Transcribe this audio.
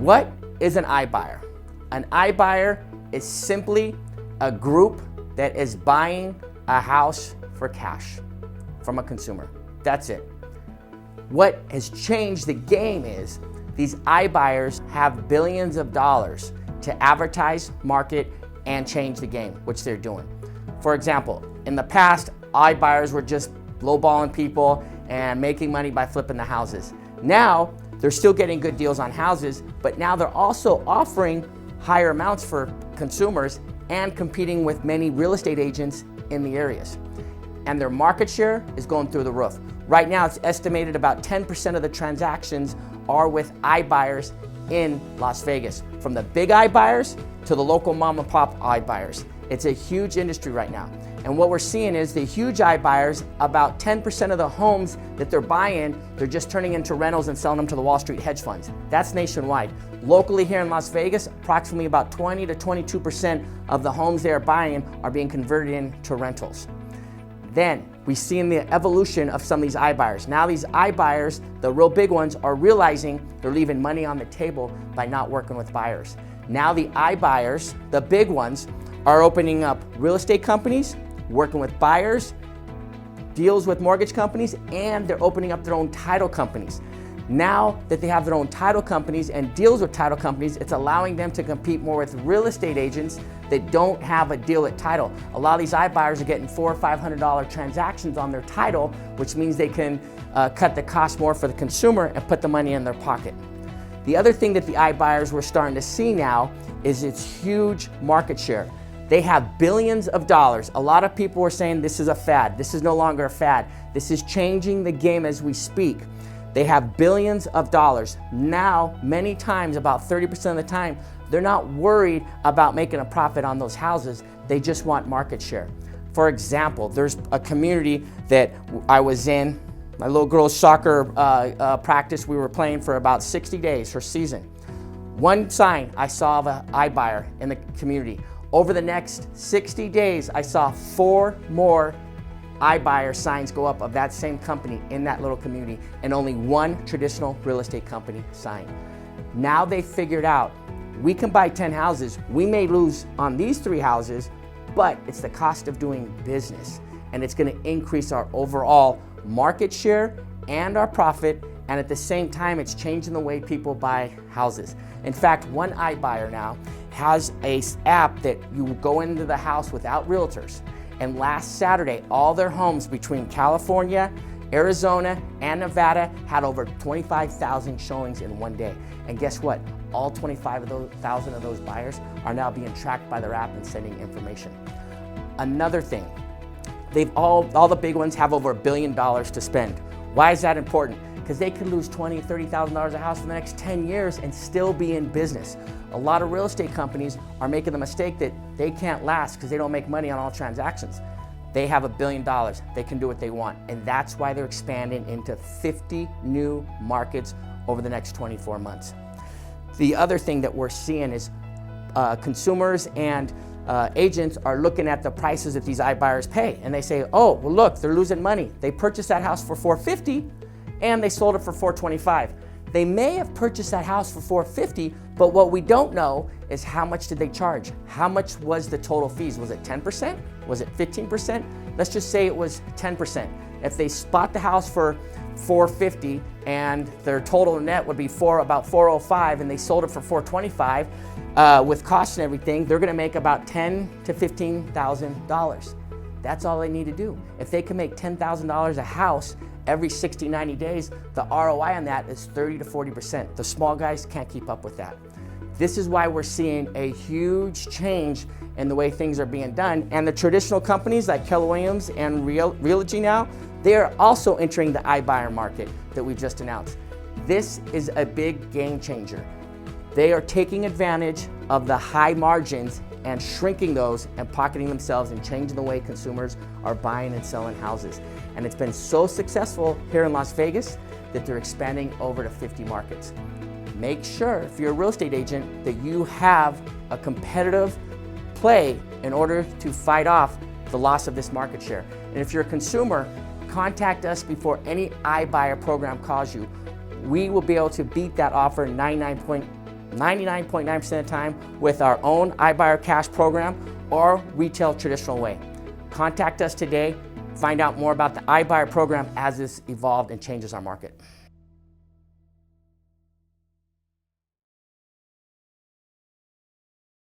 What is an iBuyer? An iBuyer is simply a group that is buying a house for cash from a consumer. That's it. What has changed the game is these iBuyers have billions of dollars to advertise, market, and change the game, which they're doing. For example, in the past, iBuyers were just lowballing people and making money by flipping the houses. Now, they're still getting good deals on houses, but now they're also offering higher amounts for consumers and competing with many real estate agents in the areas. And their market share is going through the roof. Right now, it's estimated about 10% of the transactions are with iBuyers in Las Vegas, from the big iBuyers to the local mom and pop iBuyers. It's a huge industry right now. And what we're seeing is the huge iBuyers, about 10% of the homes that they're buying, they're just turning into rentals and selling them to the Wall Street hedge funds. That's nationwide. Locally here in Las Vegas, approximately about 20 to 22% of the homes they are buying are being converted into rentals. Then we see in the evolution of some of these iBuyers. Now these iBuyers, the real big ones, are realizing they're leaving money on the table by not working with buyers. Now the iBuyers, the big ones, are opening up real estate companies, working with buyers, deals with mortgage companies, and they're opening up their own title companies. Now that they have their own title companies and deals with title companies, it's allowing them to compete more with real estate agents that don't have a deal at title. A lot of these iBuyers are getting $400 or $500 transactions on their title, which means they can cut the cost more for the consumer and put the money in their pocket. The other thing that the iBuyers we're starting to see now is its huge market share. They have billions of dollars. A lot of people are saying this is a fad. This is no longer a fad. This is changing the game as we speak. They have billions of dollars. Now, many times, about 30% of the time, they're not worried about making a profit on those houses. They just want market share. For example, there's a community that I was in, my little girl's soccer practice. We were playing for about 60 days, her season. One sign I saw of an iBuyer in the community. Over the next 60 days, I saw 4 more iBuyer signs go up of that same company in that little community, and only 1 traditional real estate company sign. Now they figured out we can buy 10 houses. We may lose on these 3 houses, but it's the cost of doing business, and it's going to increase our overall market share and our profit, and at the same time, it's changing the way people buy houses. In fact, one iBuyer now has an app that you go into the house without realtors. And last Saturday, all their homes between California, Arizona, and Nevada had over 25,000 showings in one day. And guess what? All 25,000 of those buyers are now being tracked by their app and sending information. Another thing, all the big ones have over $1 billion to spend. Why is that important? Because they could lose $20,000, $30,000 a house for the next 10 years and still be in business. A lot of real estate companies are making the mistake that they can't last because they don't make money on all transactions. They have $1 billion. They can do what they want. And that's why they're expanding into 50 new markets over the next 24 months. The other thing that we're seeing is consumers and agents are looking at the prices that these iBuyers pay. And they say, oh, well, look, they're losing money. They purchased that house for $450 and they sold it for $425. They may have purchased that house for $450, but what we don't know is how much did they charge? How much was the total fees? Was it 10%? Was it 15%? Let's just say it was 10%. If they bought the house for $450 and their total net would be about $405 and they sold it for $425 with costs and everything, they're gonna make about $10,000 to $15,000. That's all they need to do. If they can make $10,000 a house every 60, 90 days, the ROI on that is 30 to 40%. The small guys can't keep up with that. This is why we're seeing a huge change in the way things are being done. And the traditional companies like Keller Williams and Realogy now, they are also entering the iBuyer market that we just announced. This is a big game changer. They are taking advantage of the high margins and shrinking those and pocketing themselves and changing the way consumers are buying and selling houses. And it's been so successful here in Las Vegas that they're expanding over to 50 markets. Make sure, if you're a real estate agent, that you have a competitive play in order to fight off the loss of this market share. And if you're a consumer, contact us before any iBuyer program calls you. We will be able to beat that offer 99.9% of the time with our own iBuyer cash program or retail traditional way. Contact us today. Find out more about the iBuyer program as this evolved and changes our market.